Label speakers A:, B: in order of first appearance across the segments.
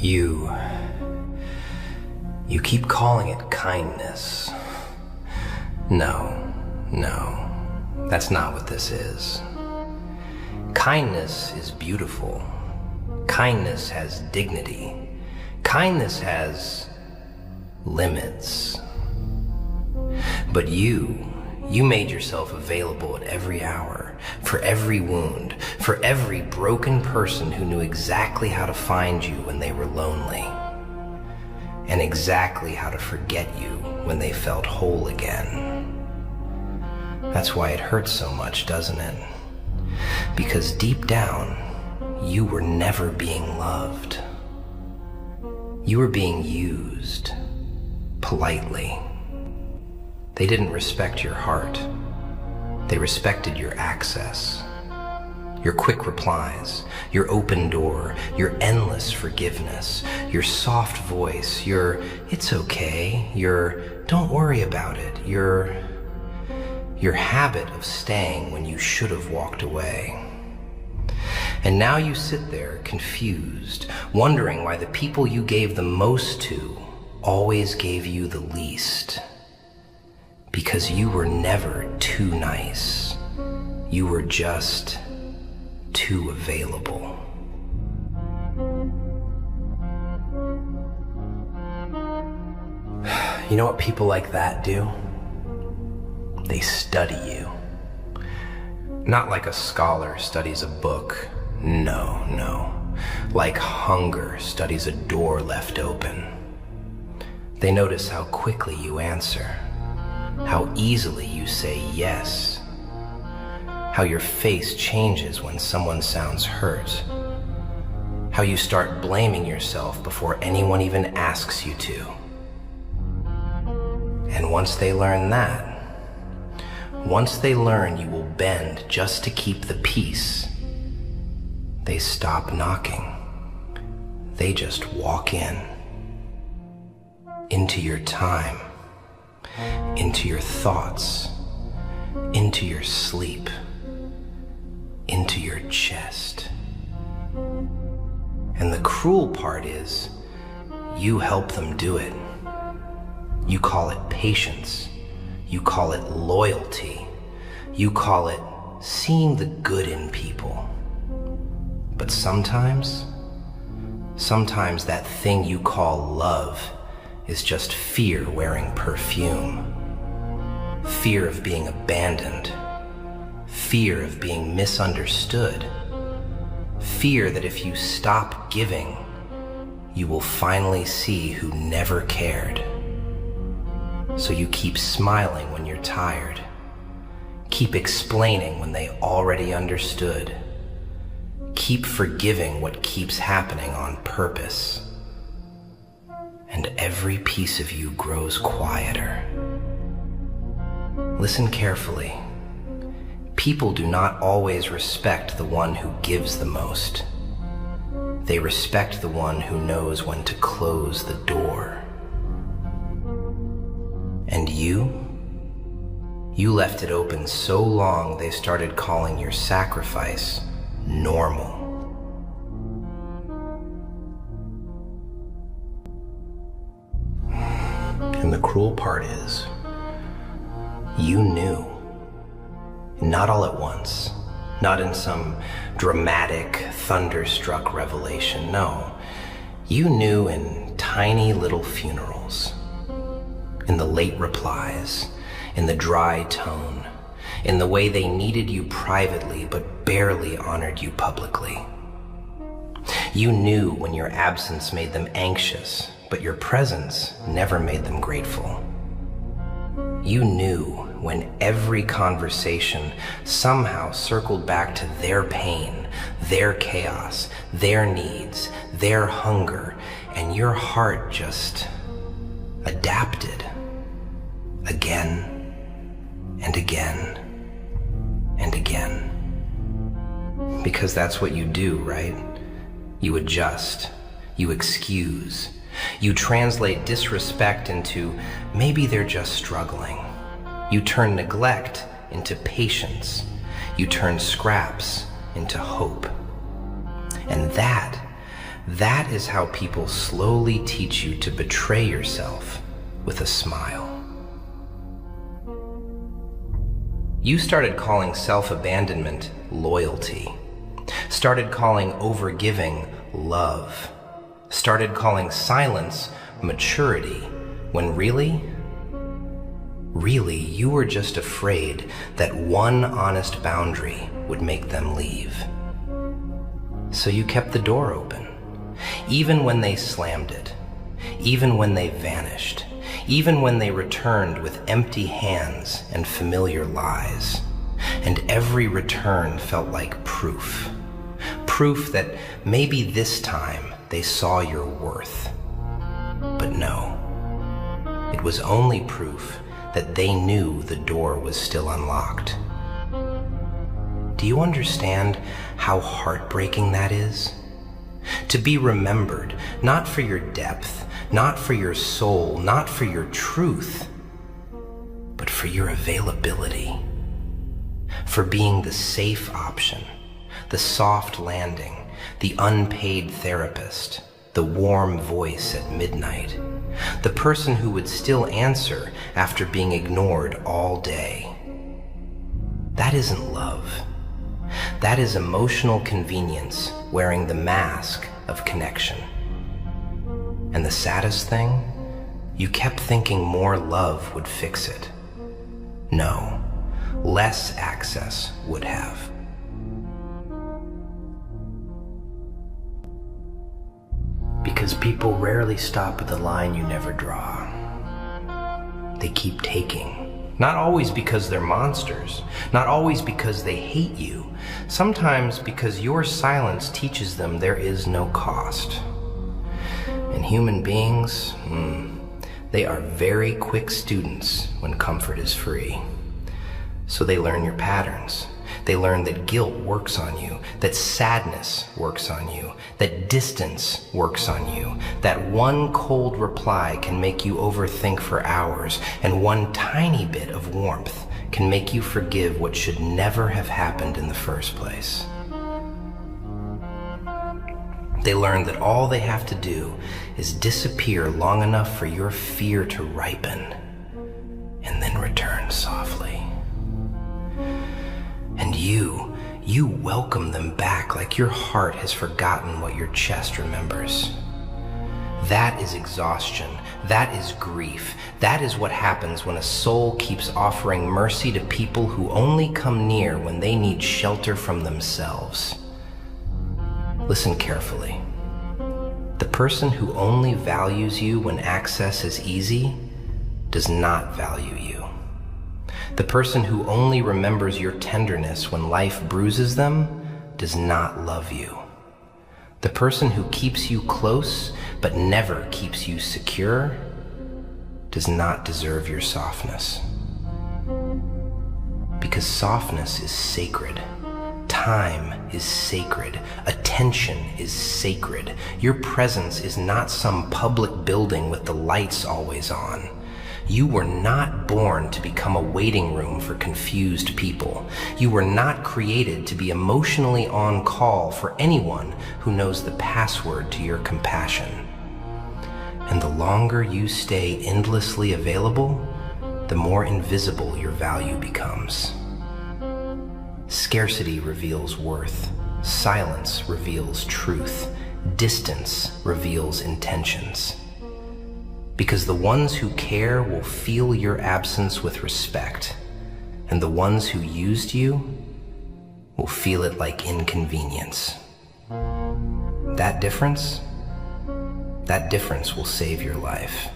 A: You keep calling it kindness. No, that's not what this is. Kindness is beautiful. Kindness has dignity. Kindness has limits. But you made yourself available at every hour, for every wound, for every broken person who knew exactly how to find you when they were lonely, and exactly how to forget you when they felt whole again. That's why it hurts so much, doesn't it? Because deep down, you were never being loved. You were being used, politely. They didn't respect your heart. They respected your access, your quick replies, your open door, your endless forgiveness, your soft voice, your "it's okay," your "don't worry about it," your habit of staying when you should have walked away. And now you sit there confused, wondering why the people you gave the most to always gave you the least. Because you were never too nice. You were just too available. You know what people like that do? They study you. Not like a scholar studies a book. No. Like hunger studies a door left open. They notice how quickly you answer, how easily you say yes, how your face changes when someone sounds hurt, how you start blaming yourself before anyone even asks you to. And once they learn that, once they learn you will bend just to keep the peace, they stop knocking. They just walk in, into your time, into your thoughts, into your sleep, into your chest. And the cruel part is, you help them do it. You call it patience. You call it loyalty. You call it seeing the good in people. But sometimes that thing you call love is just fear wearing perfume. Fear of being abandoned. Fear of being misunderstood. Fear that if you stop giving, you will finally see who never cared. So you keep smiling when you're tired. Keep explaining when they already understood. Keep forgiving what keeps happening on purpose. And every piece of you grows quieter. Listen carefully. People do not always respect the one who gives the most. They respect the one who knows when to close the door. And you left it open so long they started calling your sacrifice normal. And the cruel part is, you knew. Not all at once, not in some dramatic, thunderstruck revelation, no. You knew in tiny little funerals, in the late replies, in the dry tone, in the way they needed you privately but barely honored you publicly. You knew when your absence made them anxious, but your presence never made them grateful. You knew when every conversation somehow circled back to their pain, their chaos, their needs, their hunger, and your heart just adapted again and again and again. Because that's what you do, right? You adjust, you excuse, you translate disrespect into maybe they're just struggling. You turn neglect into patience. You turn scraps into hope. And That is how people slowly teach you to betray yourself with a smile. You started calling self-abandonment loyalty, started calling overgiving love, started calling silence maturity, when really you were just afraid that one honest boundary would make them leave. So you kept the door open, even when they slammed it, even when they vanished, even when they returned with empty hands and familiar lies. And every return felt like proof that maybe this time they saw your worth. But no, it was only proof that they knew the door was still unlocked. Do you understand how heartbreaking that is? To be remembered, not for your depth, not for your soul, not for your truth, but for your availability, for being the safe option, the soft landing, the unpaid therapist, the warm voice at midnight, the person who would still answer after being ignored all day. That isn't love. That is emotional convenience wearing the mask of connection. And the saddest thing, you kept thinking more love would fix it. No, less access would have. Because people rarely stop at the line you never draw. They keep taking. Not always because they're monsters, not always because they hate you, sometimes because your silence teaches them there is no cost. And human beings, they are very quick students when comfort is free. So they learn your patterns. They learn that guilt works on you, that sadness works on you, that distance works on you, that one cold reply can make you overthink for hours, and one tiny bit of warmth can make you forgive what should never have happened in the first place. They learn that all they have to do is disappear long enough for your fear to ripen, and then return softly. And you welcome them back like your heart has forgotten what your chest remembers. That is exhaustion. That is grief. That is what happens when a soul keeps offering mercy to people who only come near when they need shelter from themselves. Listen carefully. The person who only values you when access is easy does not value you. The person who only remembers your tenderness when life bruises them does not love you. The person who keeps you close but never keeps you secure does not deserve your softness. Because softness is sacred. Time is sacred. Attention is sacred. Your presence is not some public building with the lights always on. You were not born to become a waiting room for confused people. You were not created to be emotionally on call for anyone who knows the password to your compassion. And the longer you stay endlessly available, the more invisible your value becomes. Scarcity reveals worth. Silence reveals truth. Distance reveals intentions. Because the ones who care will feel your absence with respect, and the ones who used you will feel it like inconvenience. That difference will save your life.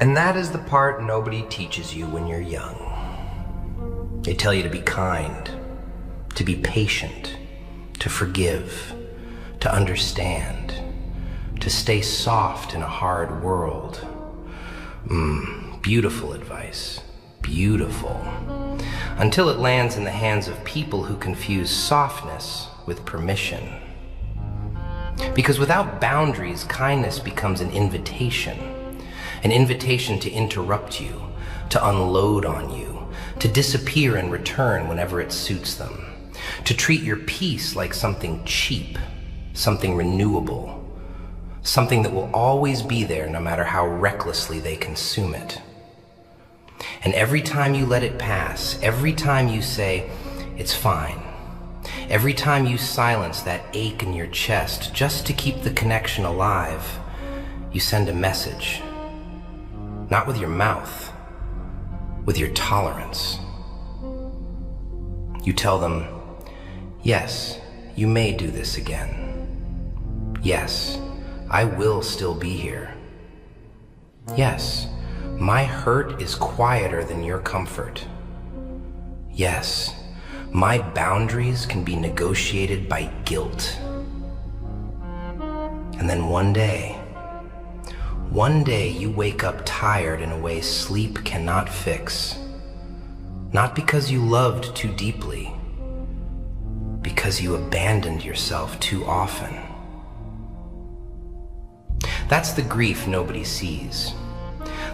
A: And that is the part nobody teaches you when you're young. They tell you to be kind, to be patient, to forgive, to understand, to stay soft in a hard world. Beautiful advice. Beautiful. Until it lands in the hands of people who confuse softness with permission. Because without boundaries, kindness becomes an invitation to interrupt you, to unload on you, to disappear and return whenever it suits them, to treat your peace like something cheap, something renewable, something that will always be there no matter how recklessly they consume it. And every time you let it pass, every time you say, "It's fine," every time you silence that ache in your chest just to keep the connection alive, you send a message. Not with your mouth, with your tolerance. You tell them, "Yes, you may do this again. Yes, I will still be here. Yes, my hurt is quieter than your comfort. Yes, my boundaries can be negotiated by guilt." And then one day you wake up tired in a way sleep cannot fix. Not because you loved too deeply, because you abandoned yourself too often. That's the grief nobody sees.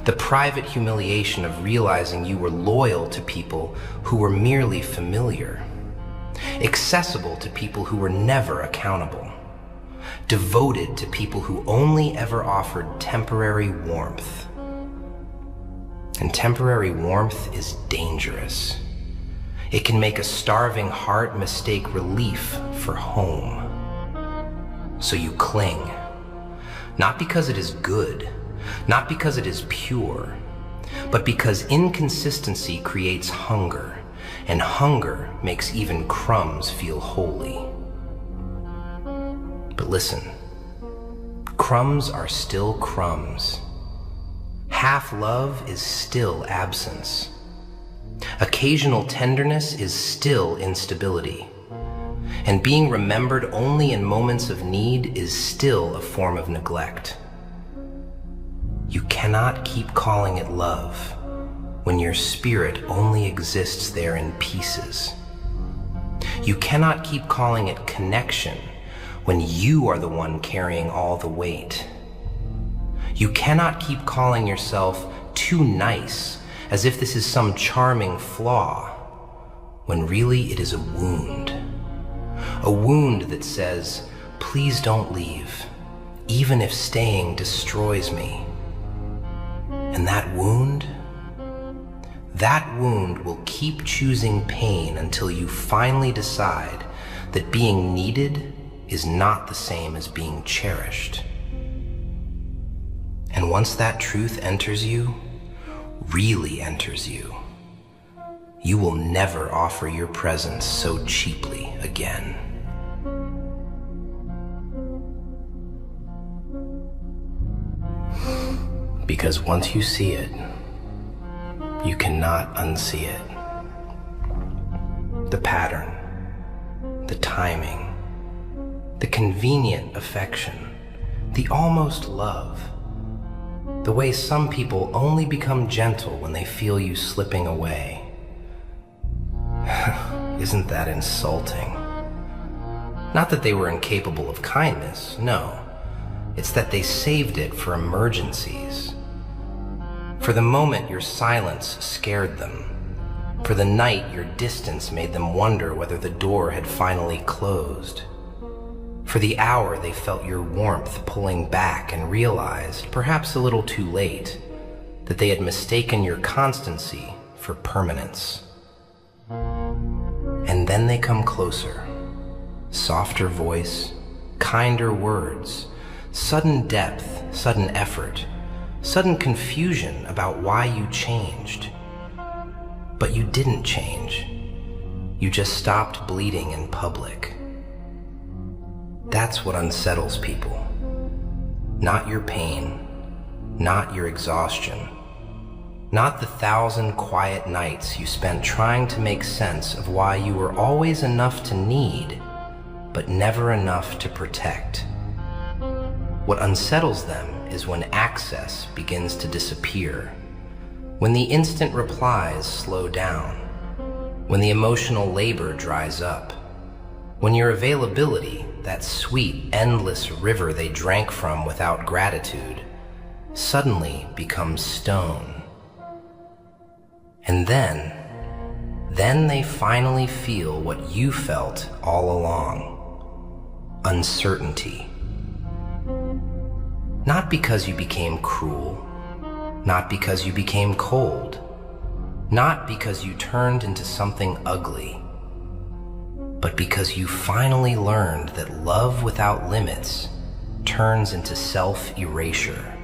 A: The private humiliation of realizing you were loyal to people who were merely familiar, accessible to people who were never accountable, devoted to people who only ever offered temporary warmth. And temporary warmth is dangerous. It can make a starving heart mistake relief for home. So you cling, not because it is good, not because it is pure, but because inconsistency creates hunger, and hunger makes even crumbs feel holy. But listen, crumbs are still crumbs. Half love is still absence. Occasional tenderness is still instability. And being remembered only in moments of need is still a form of neglect. You cannot keep calling it love when your spirit only exists there in pieces. You cannot keep calling it connection when you are the one carrying all the weight. You cannot keep calling yourself too nice as if this is some charming flaw, when really it is a wound. A wound that says, "Please don't leave, even if staying destroys me." And that wound will keep choosing pain until you finally decide that being needed is not the same as being cherished. And once that truth enters you, really enters you, you will never offer your presence so cheaply again. Because once you see it, you cannot unsee it. The pattern, the timing, the convenient affection, the almost love, the way some people only become gentle when they feel you slipping away. Isn't that insulting? Not that they were incapable of kindness, no. It's that they saved it for emergencies. For the moment your silence scared them. For the night your distance made them wonder whether the door had finally closed. For the hour they felt your warmth pulling back and realized, perhaps a little too late, that they had mistaken your constancy for permanence. And then they come closer. Softer voice, kinder words, sudden depth, sudden effort, sudden confusion about why you changed. But you didn't change. You just stopped bleeding in public. That's what unsettles people. Not your pain, not your exhaustion, not the 1,000 quiet nights you spent trying to make sense of why you were always enough to need, but never enough to protect. What unsettles them is when access begins to disappear, when the instant replies slow down, when the emotional labor dries up, when your availability, that sweet, endless river they drank from without gratitude, suddenly becomes stone. And then, then they finally feel what you felt all along: uncertainty. Not because you became cruel, not because you became cold, not because you turned into something ugly, but because you finally learned that love without limits turns into self-erasure.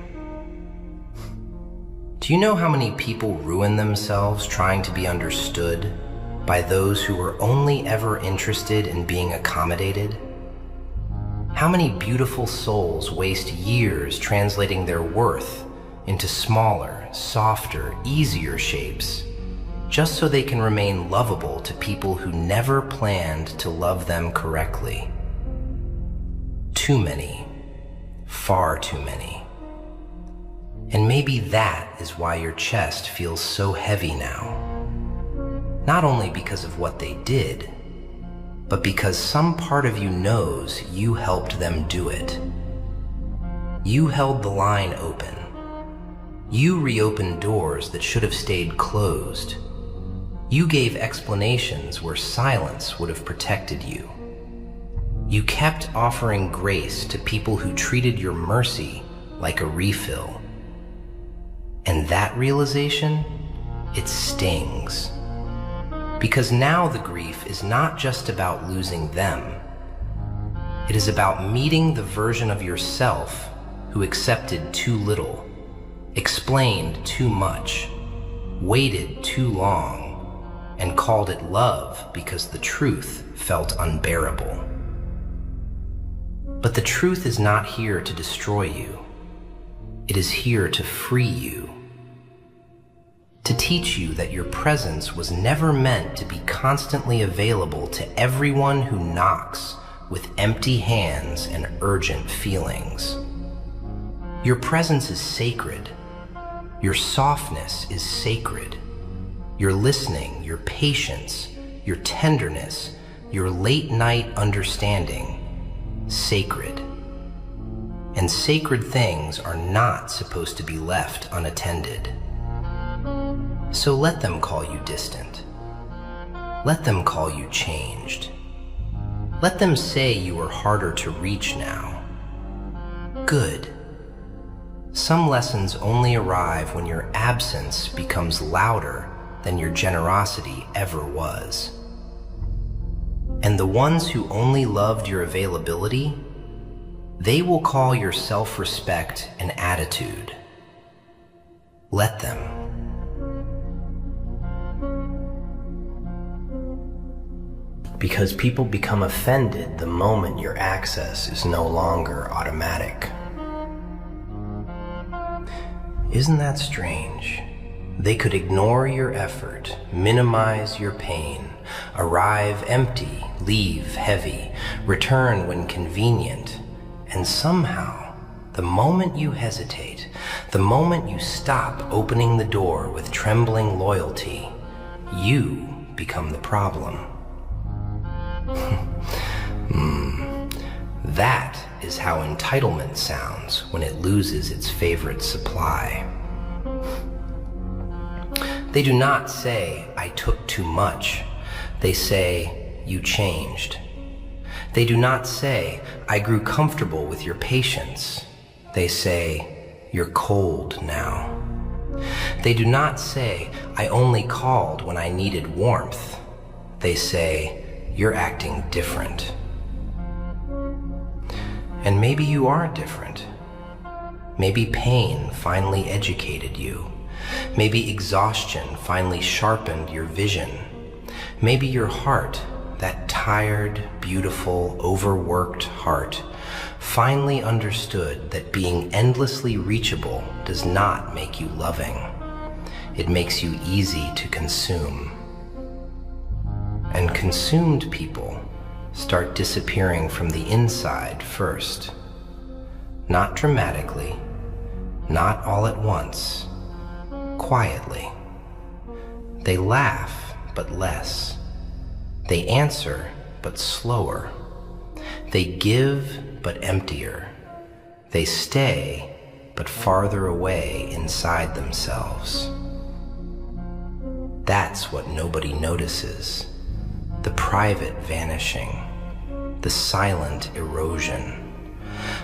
A: Do you know how many people ruin themselves trying to be understood by those who were only ever interested in being accommodated? How many beautiful souls waste years translating their worth into smaller, softer, easier shapes, just so they can remain lovable to people who never planned to love them correctly? Too many. Far too many. And maybe that is why your chest feels so heavy now. Not only because of what they did, but because some part of you knows you helped them do it. You held the line open. You reopened doors that should have stayed closed. You gave explanations where silence would have protected you. You kept offering grace to people who treated your mercy like a refill. And that realization, it stings. Because now the grief is not just about losing them. It is about meeting the version of yourself who accepted too little, explained too much, waited too long, and called it love because the truth felt unbearable. But the truth is not here to destroy you. It is here to free you. To teach you that your presence was never meant to be constantly available to everyone who knocks with empty hands and urgent feelings. Your presence is sacred. Your softness is sacred. Your listening, your patience, your tenderness, your late-night understanding, sacred. And sacred things are not supposed to be left unattended. So let them call you distant. Let them call you changed. Let them say you are harder to reach now. Good. Some lessons only arrive when your absence becomes louder than your generosity ever was. And the ones who only loved your availability, they will call your self-respect an attitude. Let them. Because people become offended the moment your access is no longer automatic. Isn't that strange? They could ignore your effort, minimize your pain, arrive empty, leave heavy, return when convenient, and somehow, the moment you hesitate, the moment you stop opening the door with trembling loyalty, you become the problem. That is how entitlement sounds when it loses its favorite supply. They do not say, "I took too much." They say, "You changed." They do not say, "I grew comfortable with your patience." They say, "You're cold now." They do not say, "I only called when I needed warmth." They say, "You're acting different." And maybe you are different. Maybe pain finally educated you. Maybe exhaustion finally sharpened your vision. Maybe your heart, that tired, beautiful, overworked heart, finally understood that being endlessly reachable does not make you loving. It makes you easy to consume. And consumed people start disappearing from the inside first. Not dramatically, not all at once, quietly. They laugh, but less. They answer, but slower. They give, but emptier. They stay, but farther away inside themselves. That's what nobody notices. The private vanishing, the silent erosion.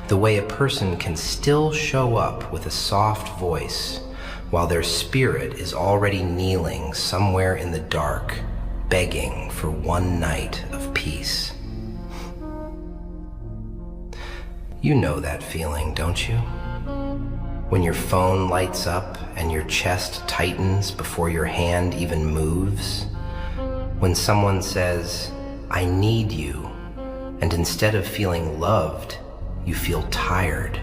A: The way a person can still show up with a soft voice while their spirit is already kneeling somewhere in the dark, begging for one night of peace. You know that feeling, don't you? When your phone lights up and your chest tightens before your hand even moves. When someone says, "I need you," and instead of feeling loved, you feel tired.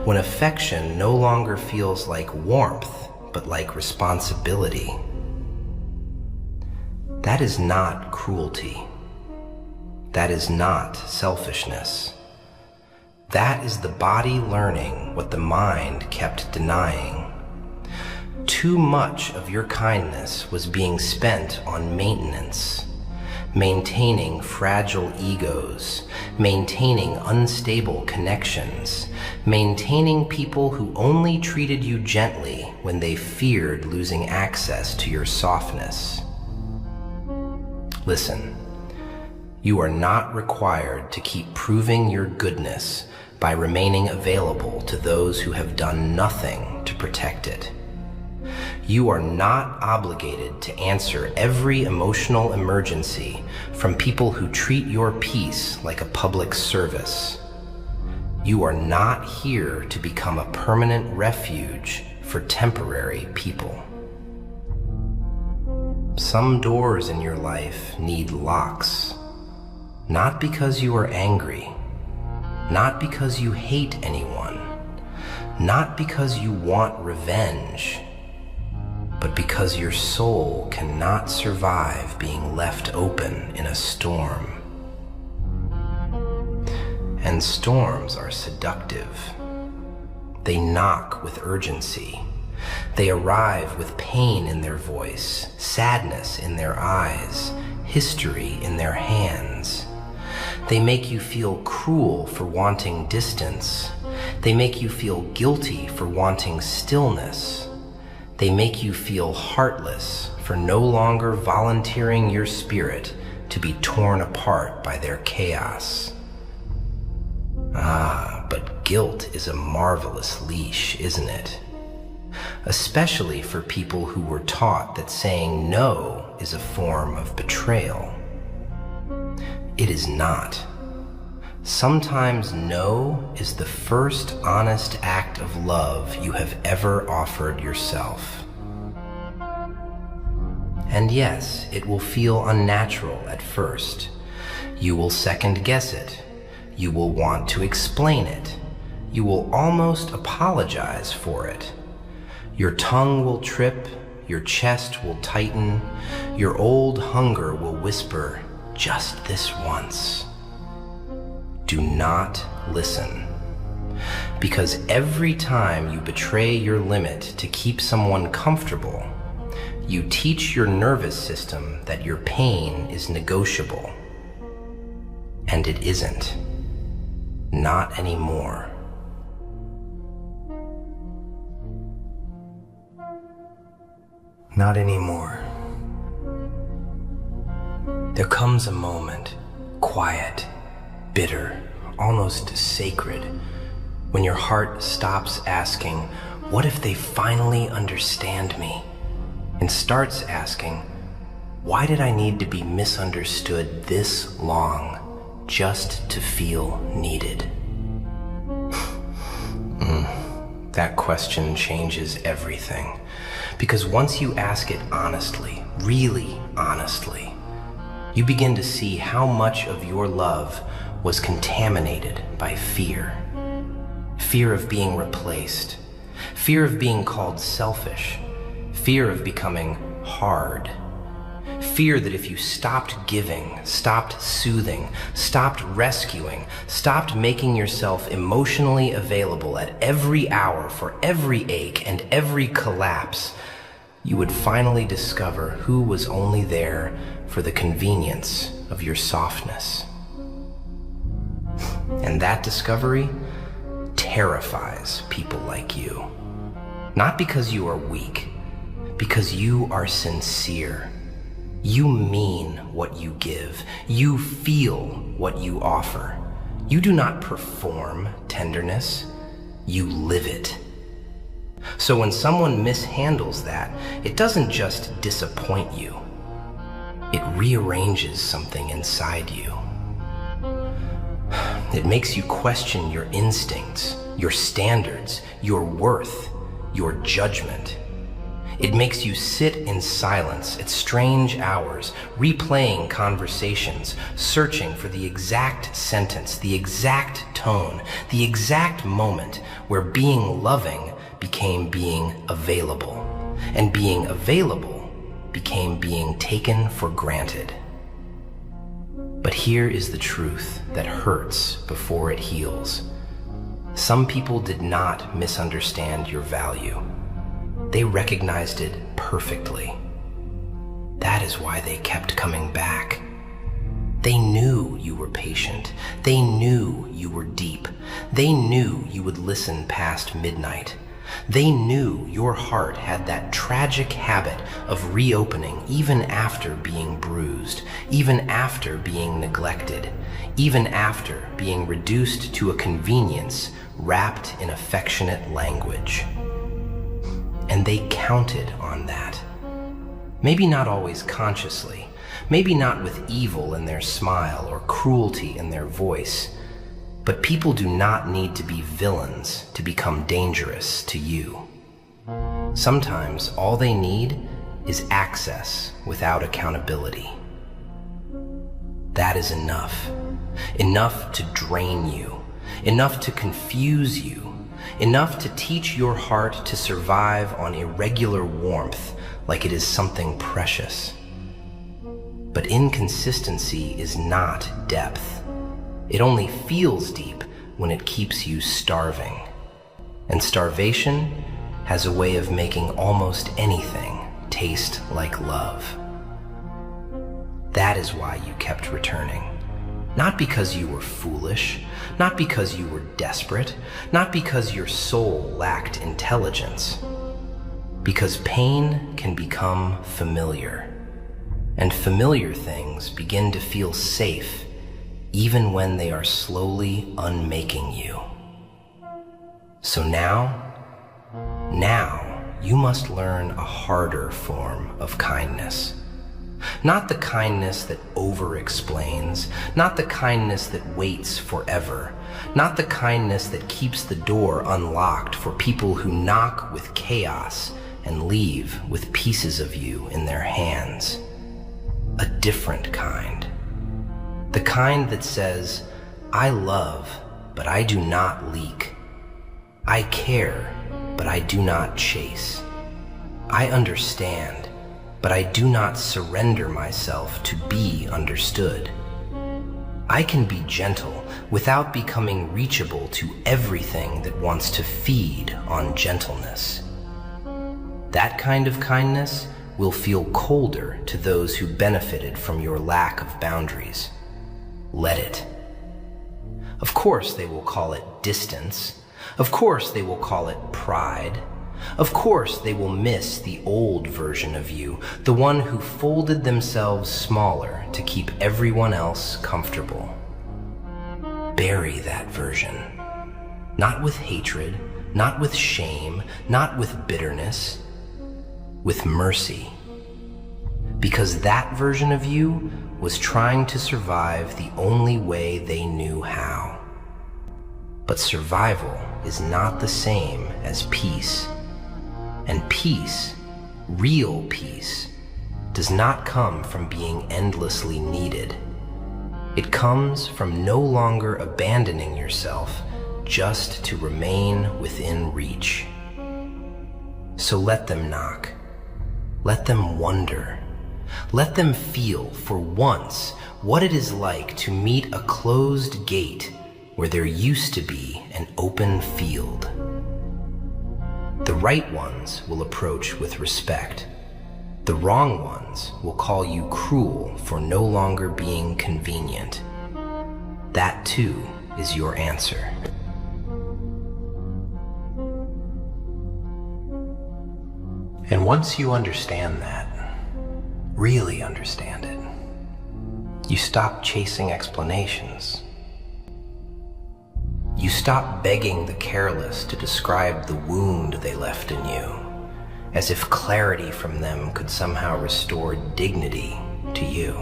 A: When affection no longer feels like warmth, but like responsibility. That is not cruelty. That is not selfishness. That is the body learning what the mind kept denying. Too much of your kindness was being spent on maintenance, maintaining fragile egos, maintaining unstable connections, maintaining people who only treated you gently when they feared losing access to your softness. Listen, you are not required to keep proving your goodness by remaining available to those who have done nothing to protect it. You are not obligated to answer every emotional emergency from people who treat your peace like a public service. You are not here to become a permanent refuge for temporary people. Some doors in your life need locks, not because you are angry, not because you hate anyone, not because you want revenge, but because your soul cannot survive being left open in a storm. And storms are seductive. They knock with urgency. They arrive with pain in their voice, sadness in their eyes, history in their hands. They make you feel cruel for wanting distance. They make you feel guilty for wanting stillness. They make you feel heartless for no longer volunteering your spirit to be torn apart by their chaos. But guilt is a marvelous leash, isn't it? Especially for people who were taught that saying no is a form of betrayal. It is not. Sometimes no is the first honest act of love you have ever offered yourself. And yes, it will feel unnatural at first. You will second guess it. You will want to explain it. You will almost apologize for it. Your tongue will trip, your chest will tighten, your old hunger will whisper, "Just this once." Do not listen. Because every time you betray your limit to keep someone comfortable, you teach your nervous system that your pain is negotiable. And it isn't. Not anymore. Not anymore. There comes a moment, quiet, bitter, almost sacred, when your heart stops asking, "What if they finally understand me?" and starts asking, "Why did I need to be misunderstood this long just to feel needed?" That question changes everything. Because once you ask it honestly, really honestly, you begin to see how much of your love was contaminated by fear. Fear of being replaced. Fear of being called selfish. Fear of becoming hard. Fear that if you stopped giving, stopped soothing, stopped rescuing, stopped making yourself emotionally available at every hour for every ache and every collapse, you would finally discover who was only there for the convenience of your softness. And that discovery terrifies people like you. Not because you are weak, because you are sincere. You mean what you give. You feel what you offer. You do not perform tenderness. You live it. So when someone mishandles that, it doesn't just disappoint you. It rearranges something inside you. It makes you question your instincts, your standards, your worth, your judgment. It makes you sit in silence at strange hours, replaying conversations, searching for the exact sentence, the exact tone, the exact moment where being loving became being available, and being available became being taken for granted. But here is the truth that hurts before it heals. Some people did not misunderstand your value. They recognized it perfectly. That is why they kept coming back. They knew you were patient. They knew you were deep. They knew you would listen past midnight. They knew your heart had that tragic habit of reopening even after being bruised, even after being neglected, even after being reduced to a convenience wrapped in affectionate language. And they counted on that. Maybe not always consciously, maybe not with evil in their smile or cruelty in their voice, but people do not need to be villains to become dangerous to you. Sometimes all they need is access without accountability. That is enough. Enough to drain you, enough to confuse you, enough to teach your heart to survive on irregular warmth like it is something precious. But inconsistency is not depth. It only feels deep when it keeps you starving. And starvation has a way of making almost anything taste like love. That is why you kept returning. Not because you were foolish, not because you were desperate, not because your soul lacked intelligence. Because pain can become familiar, and familiar things begin to feel safe even when they are slowly unmaking you. So now you must learn a harder form of kindness. Not the kindness that over-explains, not the kindness that waits forever, not the kindness that keeps the door unlocked for people who knock with chaos and leave with pieces of you in their hands. A different kind. The kind that says, I love, but I do not leak. I care, but I do not chase. I understand, but I do not surrender myself to be understood. I can be gentle without becoming reachable to everything that wants to feed on gentleness. That kind of kindness will feel colder to those who benefited from your lack of boundaries. Let it. Of course they will call it distance. Of course they will call it pride. Of course they will miss the old version of you, the one who folded themselves smaller to keep everyone else comfortable. Bury that version. Not with hatred, not with shame, not with bitterness, with mercy. Because that version of you was trying to survive the only way they knew how. But survival is not the same as peace. And peace, real peace, does not come from being endlessly needed. It comes from no longer abandoning yourself just to remain within reach. So let them knock. Let them wonder. Let them feel for once what it is like to meet a closed gate where there used to be an open field. The right ones will approach with respect. The wrong ones will call you cruel for no longer being convenient. That too is your answer. And once you understand that, really understand it, you stop chasing explanations. You stop begging the careless to describe the wound they left in you, as if clarity from them could somehow restore dignity to you.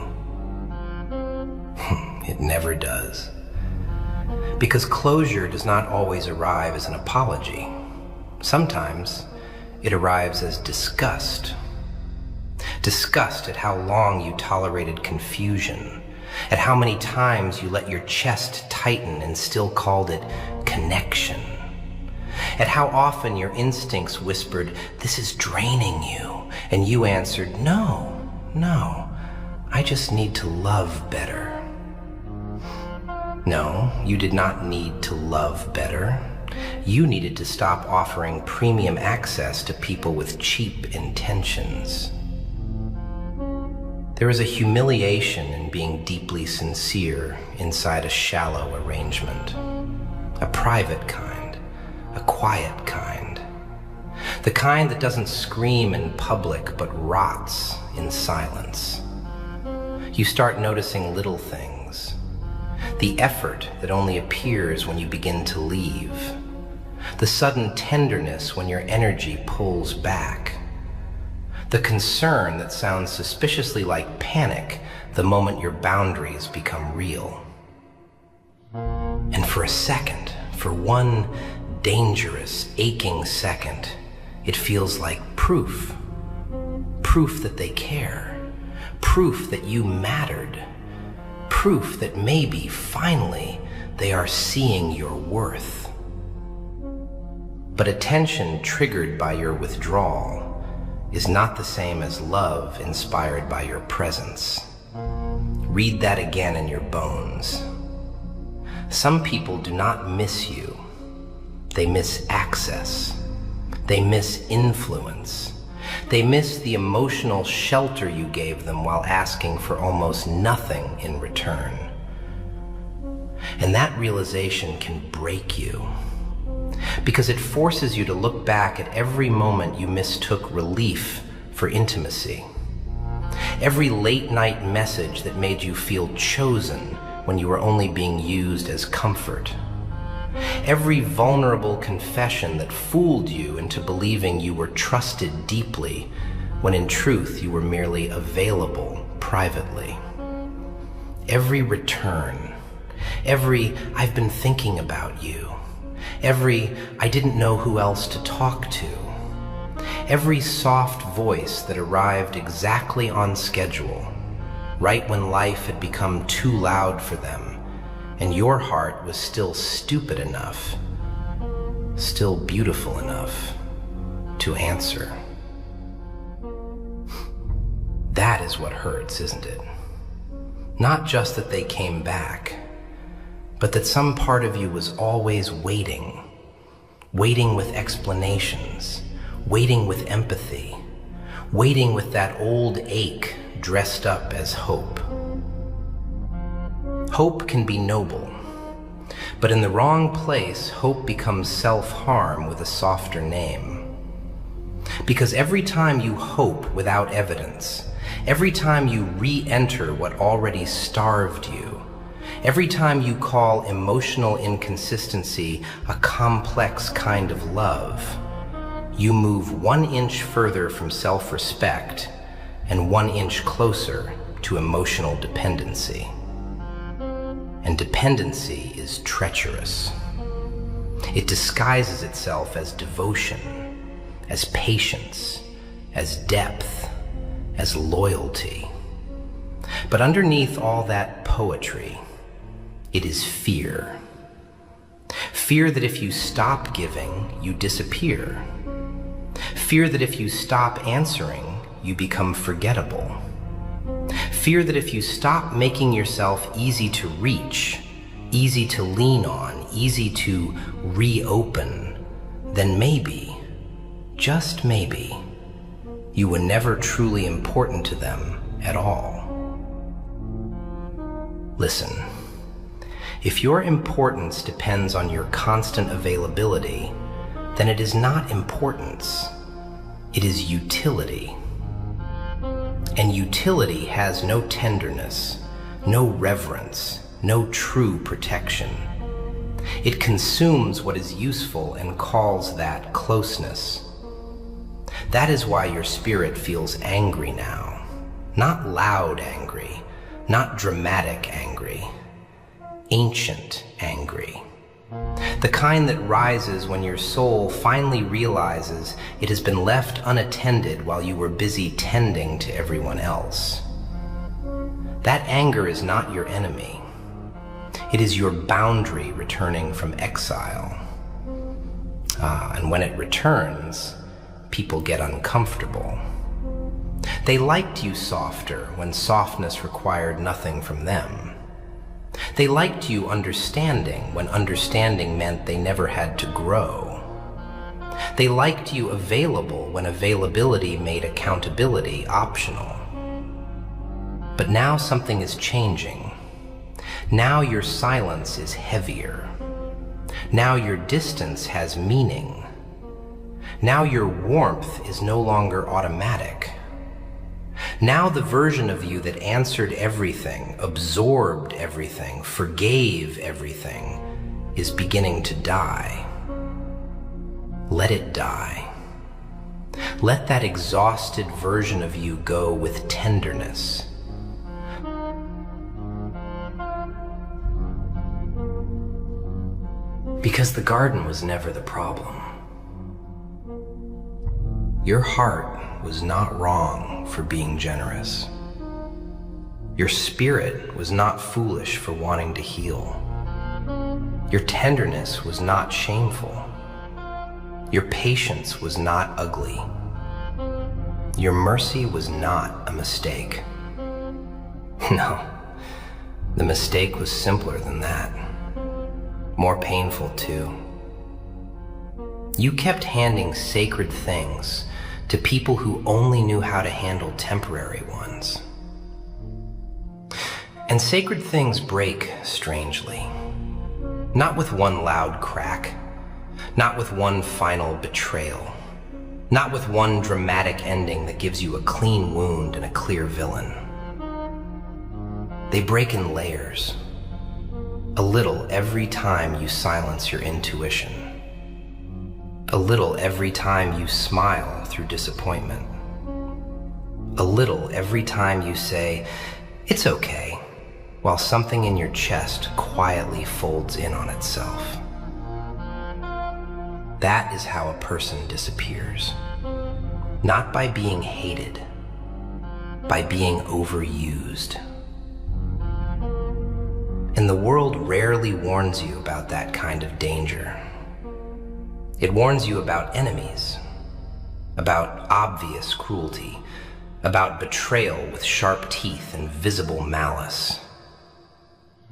A: It never does. Because closure does not always arrive as an apology. Sometimes it arrives as disgust. Disgust at how long you tolerated confusion, at how many times you let your chest tighten and still called it connection, at how often your instincts whispered, "This is draining you," and you answered, No, I just need to love better." No, you did not need to love better. You needed to stop offering premium access to people with cheap intentions. There is a humiliation in being deeply sincere inside a shallow arrangement. A private kind, a quiet kind. The kind that doesn't scream in public but rots in silence. You start noticing little things. The effort that only appears when you begin to leave. The sudden tenderness when your energy pulls back. The concern that sounds suspiciously like panic the moment your boundaries become real. And for a second, for one dangerous, aching second, it feels like proof. Proof that they care. Proof that you mattered. Proof that maybe, finally, they are seeing your worth. But attention triggered by your withdrawal is not the same as love inspired by your presence. Read that again in your bones. Some people do not miss you. They miss access. They miss influence. They miss the emotional shelter you gave them while asking for almost nothing in return. And that realization can break you, because it forces you to look back at every moment you mistook relief for intimacy. Every late-night message that made you feel chosen when you were only being used as comfort. Every vulnerable confession that fooled you into believing you were trusted deeply when in truth you were merely available privately. Every return, every "I've been thinking about you," every "I didn't know who else to talk to," every soft voice that arrived exactly on schedule, right when life had become too loud for them, and your heart was still stupid enough, still beautiful enough to answer. That is what hurts, isn't it? Not just that they came back, but that some part of you was always waiting, waiting with explanations, waiting with empathy, waiting with that old ache dressed up as hope. Hope can be noble, but in the wrong place, hope becomes self-harm with a softer name. Because every time you hope without evidence, every time you re-enter what already starved you, every time you call emotional inconsistency a complex kind of love, you move 1 inch further from self-respect and 1 inch closer to emotional dependency. And dependency is treacherous. It disguises itself as devotion, as patience, as depth, as loyalty. But underneath all that poetry, it is fear. Fear that if you stop giving, you disappear. Fear that if you stop answering, you become forgettable. Fear that if you stop making yourself easy to reach, easy to lean on, easy to reopen, then maybe, just maybe, you were never truly important to them at all. Listen, if your importance depends on your constant availability, then it is not importance. It is utility. And utility has no tenderness, no reverence, no true protection. It consumes what is useful and calls that closeness. That is why your spirit feels angry now. Not loud angry, not dramatic angry, ancient angry. The kind that rises when your soul finally realizes it has been left unattended while you were busy tending to everyone else. That anger is not your enemy. It is your boundary returning from exile. And when it returns, people get uncomfortable. They liked you softer when softness required nothing from them. They liked you understanding when understanding meant they never had to grow. They liked you available when availability made accountability optional. But now something is changing. Now your silence is heavier. Now your distance has meaning. Now your warmth is no longer automatic. Now the version of you that answered everything, absorbed everything, forgave everything, is beginning to die. Let it die. Let that exhausted version of you go with tenderness. Because the garden was never the problem. Your heart was not wrong for being generous. Your spirit was not foolish for wanting to heal. Your tenderness was not shameful. Your patience was not ugly. Your mercy was not a mistake. No, the mistake was simpler than that. More painful too. You kept handing sacred things to people who only knew how to handle temporary ones. And sacred things break strangely. Not with one loud crack, not with one final betrayal, not with one dramatic ending that gives you a clean wound and a clear villain. They break in layers, a little every time you silence your intuition. A little every time you smile through disappointment. A little every time you say, "It's okay," while something in your chest quietly folds in on itself. That is how a person disappears. Not by being hated, by being overused. And the world rarely warns you about that kind of danger. It warns you about enemies, about obvious cruelty, about betrayal with sharp teeth and visible malice.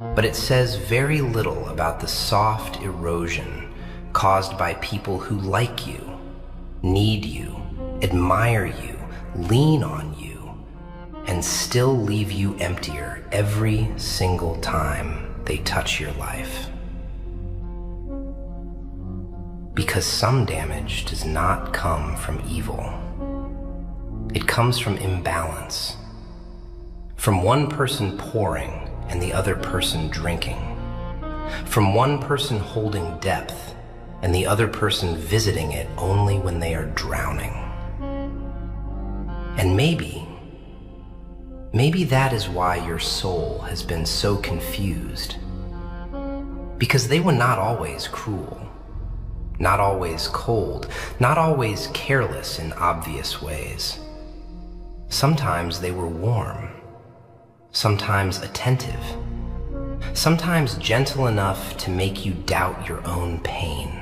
A: But it says very little about the soft erosion caused by people who like you, need you, admire you, lean on you, and still leave you emptier every single time they touch your life. Because some damage does not come from evil. It comes from imbalance. From one person pouring and the other person drinking. From one person holding depth and the other person visiting it only when they are drowning. And maybe that is why your soul has been so confused. Because they were not always cruel. Not always cold, not always careless in obvious ways. Sometimes they were warm, sometimes attentive, sometimes gentle enough to make you doubt your own pain.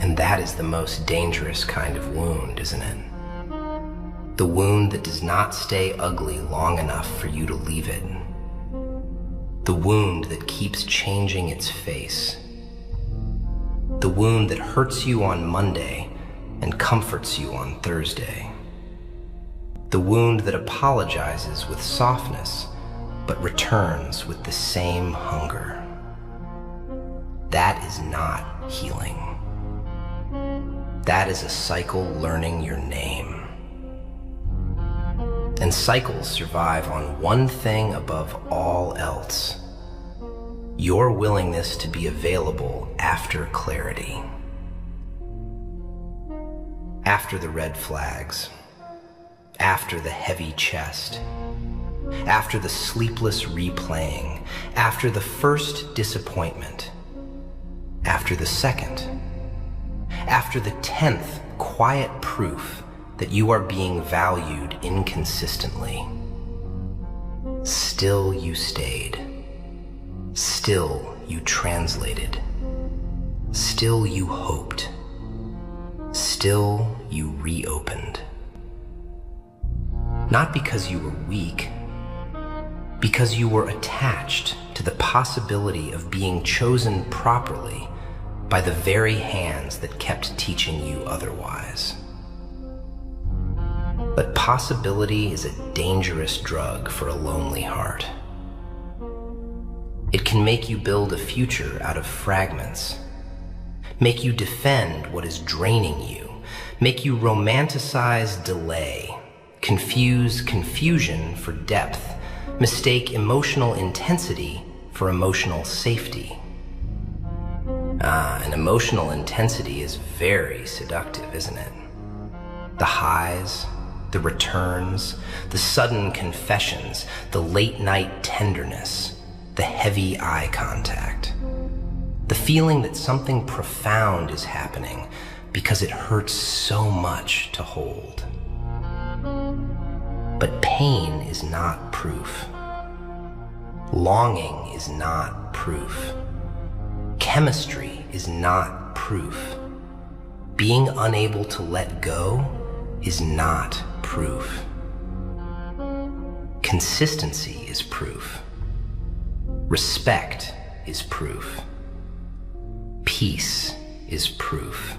A: And that is the most dangerous kind of wound, isn't it? The wound that does not stay ugly long enough for you to leave it. The wound that keeps changing its face. The wound that hurts you on Monday and comforts you on Thursday. The wound that apologizes with softness, but returns with the same hunger. That is not healing. That is a cycle learning your name. And cycles survive on one thing above all else: your willingness to be available after clarity. After the red flags, after the heavy chest, after the sleepless replaying, after the first disappointment, after the second, after the 10th quiet proof that you are being valued inconsistently, still you stayed, still you translated, still you hoped, still you reopened. Not because you were weak, because you were attached to the possibility of being chosen properly by the very hands that kept teaching you otherwise. But possibility is a dangerous drug for a lonely heart. It can make you build a future out of fragments, make you defend what is draining you, make you romanticize delay, confuse confusion for depth, mistake emotional intensity for emotional safety. And emotional intensity is very seductive, isn't it? The highs, the returns, the sudden confessions, the late night tenderness, the heavy eye contact. The feeling that something profound is happening because it hurts so much to hold. But pain is not proof. Longing is not proof. Chemistry is not proof. Being unable to let go is not proof. Consistency is proof. Respect is proof. Peace is proof.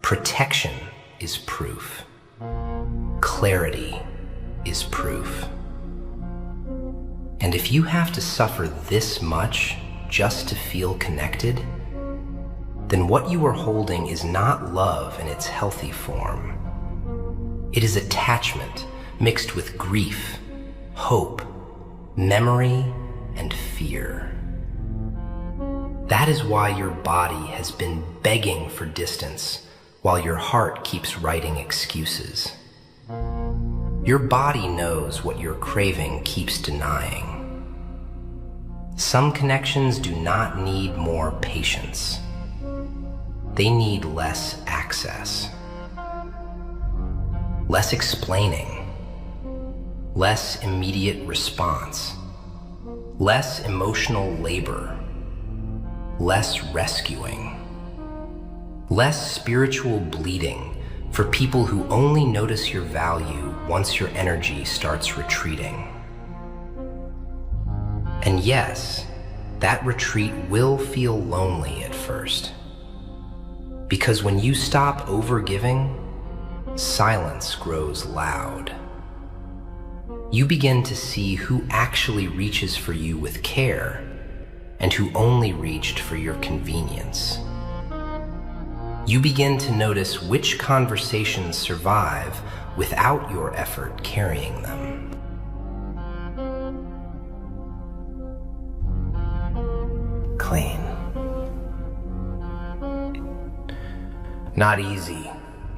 A: Protection is proof. Clarity is proof. And if you have to suffer this much just to feel connected, then what you are holding is not love in its healthy form. It is attachment mixed with grief, hope, memory, and fear. That is why your body has been begging for distance while your heart keeps writing excuses. Your body knows what your craving keeps denying. Some connections do not need more patience. They need less access, less explaining, less immediate response, less emotional labor, less rescuing, less spiritual bleeding for people who only notice your value once your energy starts retreating. And yes, that retreat will feel lonely at first. Because when you stop overgiving, silence grows loud. You begin to see who actually reaches for you with care and who only reached for your convenience. You begin to notice which conversations survive without your effort carrying them. Clean. Not easy,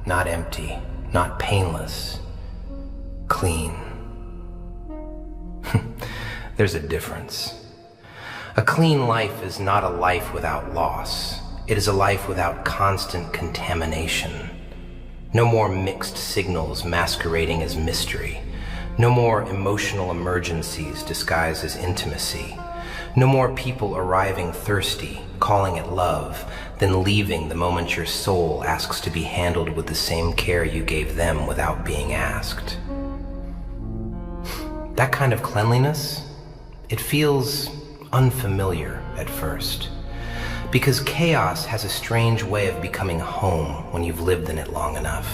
A: not empty, not painless. Clean. There's a difference. A clean life is not a life without loss. It is a life without constant contamination. No more mixed signals masquerading as mystery. No more emotional emergencies disguised as intimacy. No more people arriving thirsty, calling it love, then leaving the moment your soul asks to be handled with the same care you gave them without being asked. That kind of cleanliness, it feels unfamiliar at first, because chaos has a strange way of becoming home when you've lived in it long enough.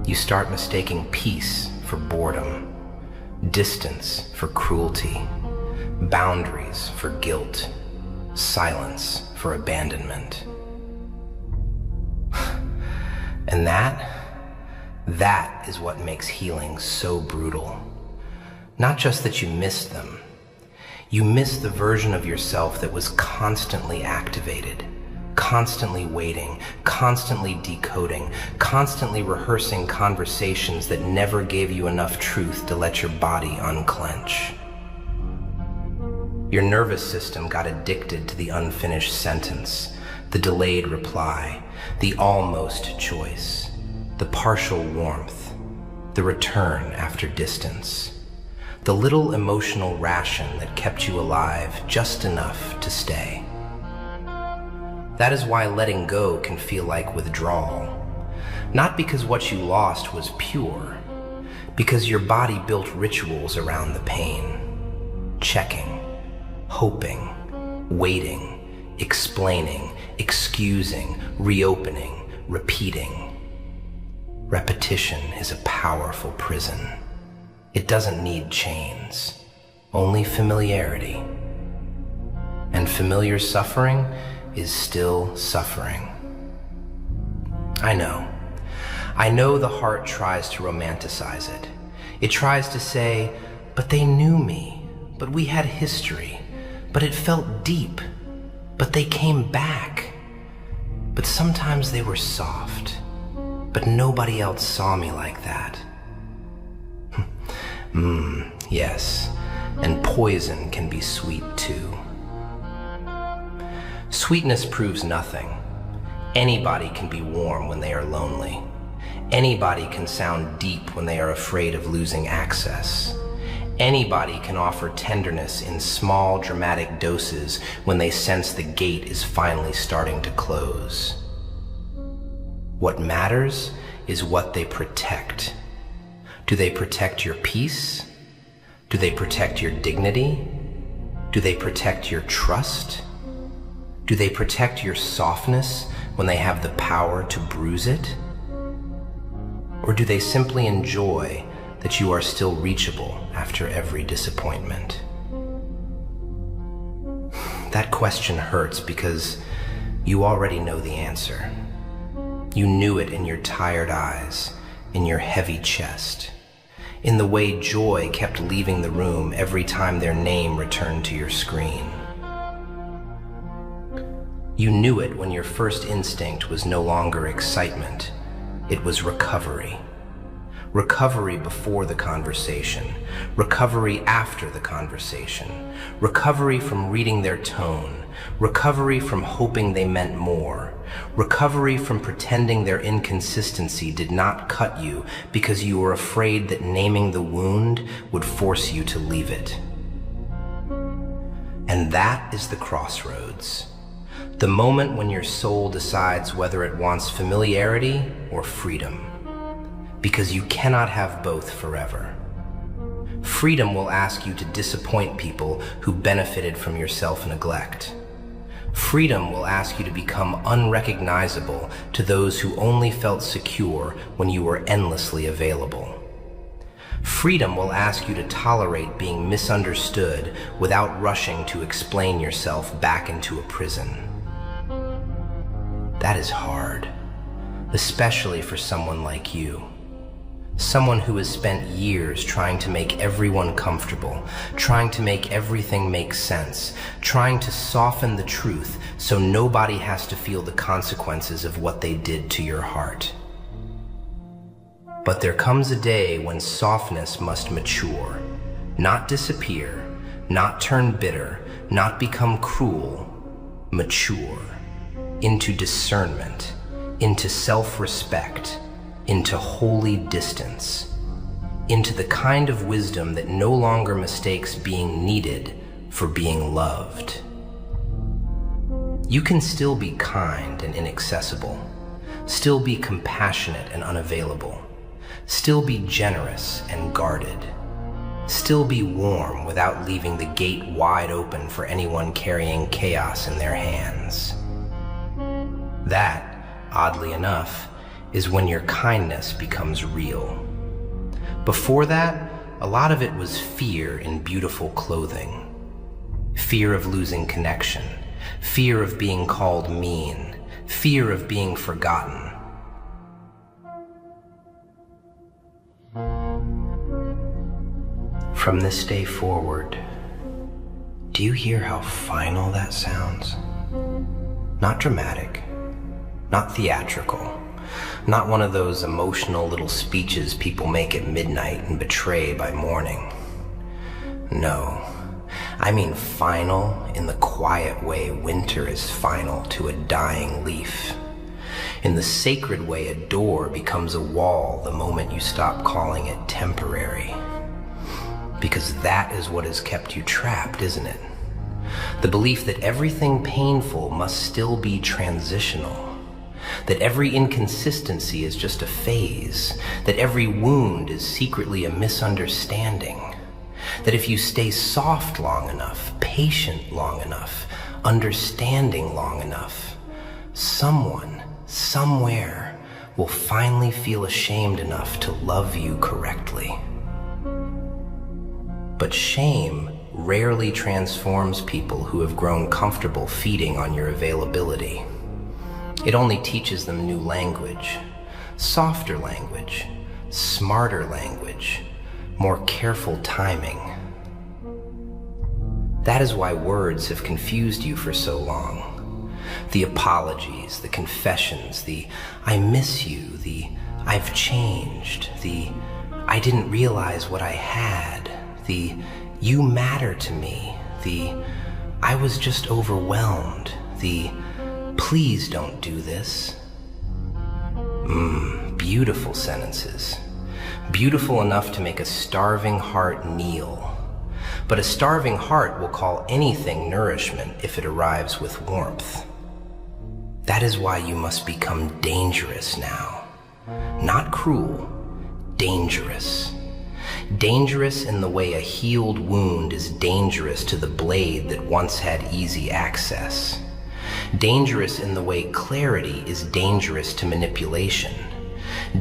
A: You start mistaking peace for boredom, distance for cruelty, boundaries for guilt, silence for abandonment. And that is what makes healing so brutal. Not just that you miss them. You miss the version of yourself that was constantly activated, constantly waiting, constantly decoding, constantly rehearsing conversations that never gave you enough truth to let your body unclench. Your nervous system got addicted to the unfinished sentence, the delayed reply, the almost choice, the partial warmth, the return after distance, the little emotional ration that kept you alive just enough to stay. That is why letting go can feel like withdrawal, not because what you lost was pure, because your body built rituals around the pain, checking, hoping, waiting, explaining, excusing, reopening, repeating. Repetition is a powerful prison. It doesn't need chains, only familiarity. And familiar suffering is still suffering. I know the heart tries to romanticize it. It tries to say, but they knew me, but we had history, but it felt deep, but they came back. But sometimes they were soft, but nobody else saw me like that. Yes, and poison can be sweet too. Sweetness proves nothing. Anybody can be warm when they are lonely. Anybody can sound deep when they are afraid of losing access. Anybody can offer tenderness in small, dramatic doses when they sense the gate is finally starting to close. What matters is what they protect. Do they protect your peace? Do they protect your dignity? Do they protect your trust? Do they protect your softness when they have the power to bruise it? Or do they simply enjoy that you are still reachable after every disappointment? That question hurts because you already know the answer. You knew it in your tired eyes, in your heavy chest, in the way joy kept leaving the room every time their name returned to your screen. You knew it when your first instinct was no longer excitement, it was recovery. Recovery before the conversation, recovery after the conversation, recovery from reading their tone, recovery from hoping they meant more, recovery from pretending their inconsistency did not cut you because you were afraid that naming the wound would force you to leave it. And that is the crossroads. The moment when your soul decides whether it wants familiarity or freedom. Because you cannot have both forever. Freedom will ask you to disappoint people who benefited from your self-neglect. Freedom will ask you to become unrecognizable to those who only felt secure when you were endlessly available. Freedom will ask you to tolerate being misunderstood without rushing to explain yourself back into a prison. That is hard, especially for someone like you. Someone who has spent years trying to make everyone comfortable, trying to make everything make sense, trying to soften the truth so nobody has to feel the consequences of what they did to your heart. But there comes a day when softness must mature, not disappear, not turn bitter, not become cruel, mature into discernment, into self-respect, into holy distance, into the kind of wisdom that no longer mistakes being needed for being loved. You can still be kind and inaccessible, still be compassionate and unavailable, still be generous and guarded, still be warm without leaving the gate wide open for anyone carrying chaos in their hands. That, oddly enough, is when your kindness becomes real. Before that, a lot of it was fear in beautiful clothing. Fear of losing connection, fear of being called mean, fear of being forgotten. From this day forward, do you hear how final that sounds? Not dramatic, not theatrical, not one of those emotional little speeches people make at midnight and betray by morning. No, I mean final in the quiet way winter is final to a dying leaf. In the sacred way a door becomes a wall the moment you stop calling it temporary. Because that is what has kept you trapped, isn't it? The belief that everything painful must still be transitional, that every inconsistency is just a phase, that every wound is secretly a misunderstanding, that if you stay soft long enough, patient long enough, understanding long enough, someone, somewhere, will finally feel ashamed enough to love you correctly. But shame rarely transforms people who have grown comfortable feeding on your availability. It only teaches them new language, softer language, smarter language, more careful timing. That is why words have confused you for so long. The apologies, the confessions, the "I miss you," the "I've changed," the "I didn't realize what I had," the "you matter to me," the "I was just overwhelmed," the "please don't do this." Beautiful sentences. Beautiful enough to make a starving heart kneel. But a starving heart will call anything nourishment if it arrives with warmth. That is why you must become dangerous now. Not cruel, dangerous. Dangerous in the way a healed wound is dangerous to the blade that once had easy access. Dangerous in the way clarity is dangerous to manipulation.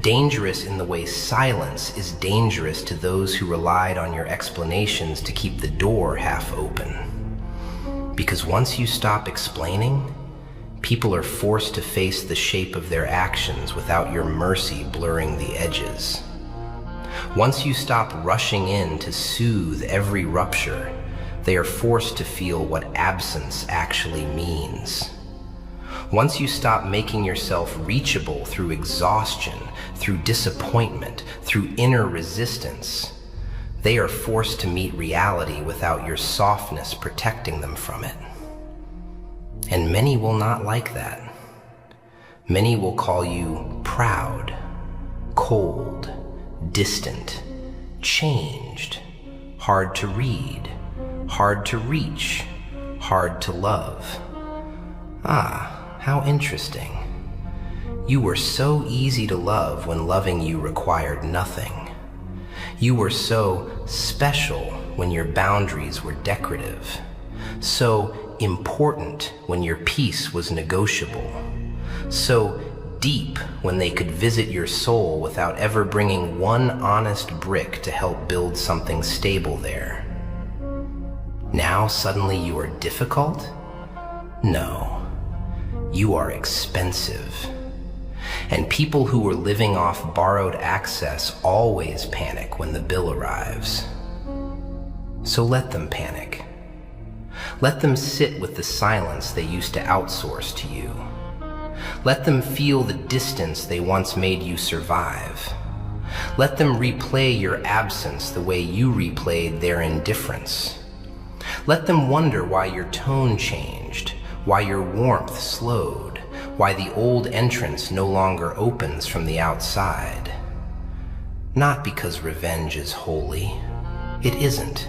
A: Dangerous in the way silence is dangerous to those who relied on your explanations to keep the door half open. Because once you stop explaining, people are forced to face the shape of their actions without your mercy blurring the edges. Once you stop rushing in to soothe every rupture, they are forced to feel what absence actually means. Once you stop making yourself reachable through exhaustion, through disappointment, through inner resistance, they are forced to meet reality without your softness protecting them from it. And many will not like that. Many will call you proud, cold, distant, changed, hard to read, hard to reach, hard to love. Ah, how interesting. You were so easy to love when loving you required nothing. You were so special when your boundaries were decorative. So important when your peace was negotiable. So deep when they could visit your soul without ever bringing one honest brick to help build something stable there. Now suddenly you are difficult? No. You are expensive. And people who were living off borrowed access always panic when the bill arrives. So let them panic. Let them sit with the silence they used to outsource to you. Let them feel the distance they once made you survive. Let them replay your absence the way you replayed their indifference. Let them wonder why your tone changed, why your warmth slowed, why the old entrance no longer opens from the outside. Not because revenge is holy. It isn't.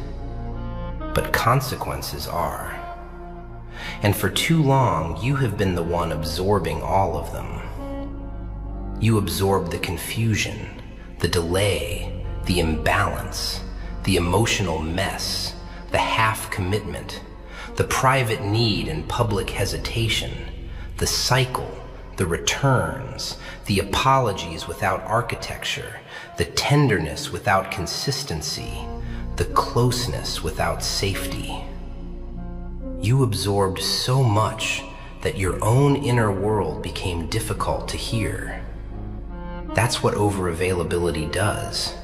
A: But consequences are. And for too long, you have been the one absorbing all of them. You absorbed the confusion, the delay, the imbalance, the emotional mess, the half-commitment, the private need and public hesitation, the cycle, the returns, the apologies without architecture, the tenderness without consistency, the closeness without safety. You absorbed so much that your own inner world became difficult to hear. That's what overavailability does.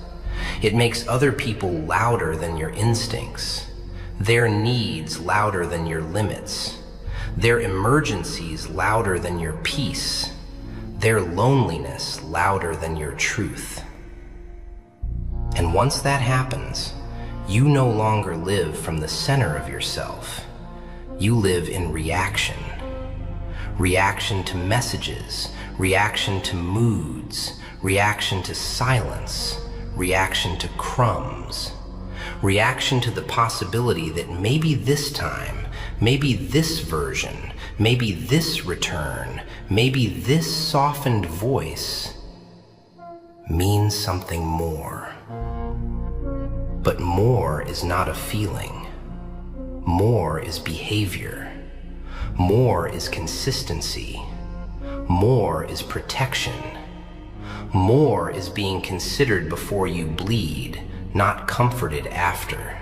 A: It makes other people louder than your instincts, their needs louder than your limits, their emergencies louder than your peace, their loneliness louder than your truth. And once that happens, you no longer live from the center of yourself. You live in reaction. Reaction to messages, reaction to moods, reaction to silence, reaction to crumbs, reaction to the possibility that maybe this time, maybe this version, maybe this return, maybe this softened voice means something more. But more is not a feeling. More is behavior. More is consistency. More is protection. More is being considered before you bleed, not comforted after.